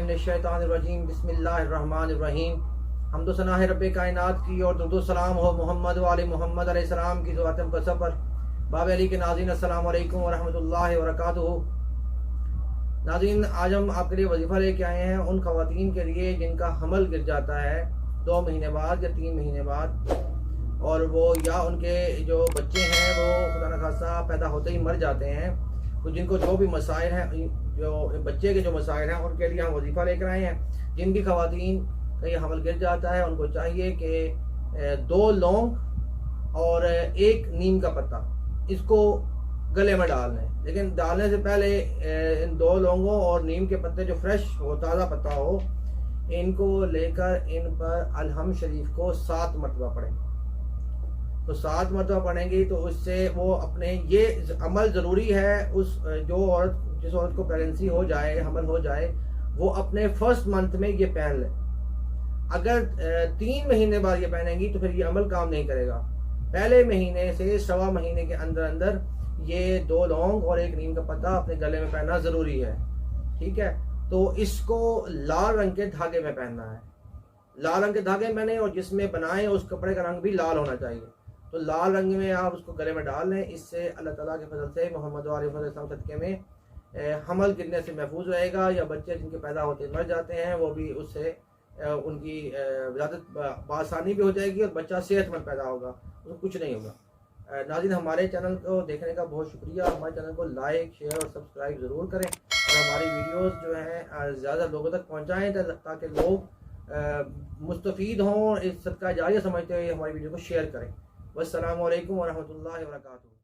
बिस्मिल्लाहिर्रहमानिर्रहीम बिस्मिल्लाहिर्रहमानिर्रहीम। हम्दो सना है रब्बे कायनात की और दुरूद सलाम हो मोहम्मद वाले मोहम्मद अलैहिस्सलाम की ज़ातम का सफ़र बाब अली के नाज़रीन अस्सलाम वालेकुम व रहमतुल्लाहि व बरकातुहू। नाज़रीन, आज हम आपके लिए वजीफ़ा लेके आए हैं उन ख़वातीन के लिए जिनका हमल गिर जाता है 2 महीने बाद या 3 महीने बाद, और वो या उनके जो बच्चे हैं वो खुदा न खास्ता पैदा होते ही मर जाते हैं। तो जिनको जो भी मसाइल हैं, जो बच्चे के जो मसाइल हैं, उनके लिए हम वजीफ़ा लेकर आए हैं। जिन भी ख़वातीन का ये हमल गिर जाता है उनको चाहिए कि 2 लौंग और 1 नीम का पत्ता इसको गले में डाल लें। लेकिन डालने से पहले इन 2 लौंगों और नीम के पत्ते जो फ्रेश हो, ताज़ा पत्ता हो, इनको लेकर इन पर अलहम शरीफ को 7 मरतबा पढ़ें। तो 7 मरतबा पढ़ेंगी तो उससे वो अपने ये अमल ज़रूरी है। उस जिस औरत को प्रेगनेंसी हो जाए, हमल हो जाए, वो अपने फर्स्ट मंथ में ये पहन ले। अगर 3 महीने बाद ये पहनेंगी तो फिर ये अमल काम नहीं करेगा। पहले महीने से 1.25 महीने के अंदर अंदर ये 2 लौंग और 1 नीम का पत्ता अपने गले में पहनना ज़रूरी है। ठीक है, तो इसको लाल रंग के धागे में पहनना है। लाल रंग के धागे में पहने और जिसमें बनाए उस कपड़े का रंग भी लाल होना चाहिए। तो लाल रंग में आप उसको गले में डाल लें। इससे अल्लाह ताला के फजल से मोहम्मद वाले सदक़े में हमल गिरने से महफूज रहेगा। या बच्चे जिनके पैदा होते मर जाते हैं वो भी उससे उनकी ज़्यादा आसानी भी हो जाएगी और बच्चा सेहतमंद पैदा होगा, उसको कुछ नहीं होगा। नाज़रीन, हमारे चैनल को देखने का बहुत शुक्रिया। हमारे चैनल को लाइक, शेयर और सब्सक्राइब ज़रूर करें और हमारी वीडियोस जो हैं ज़्यादा लोगों तक पहुँचाएँ ताकि लोग मुस्तफ़ीद हों और इस सदका जारिया समझते हुए हमारी वीडियो को शेयर करें। वस्सलामु अलैकुम व रहमतुल्लाहि व बरकातुहू।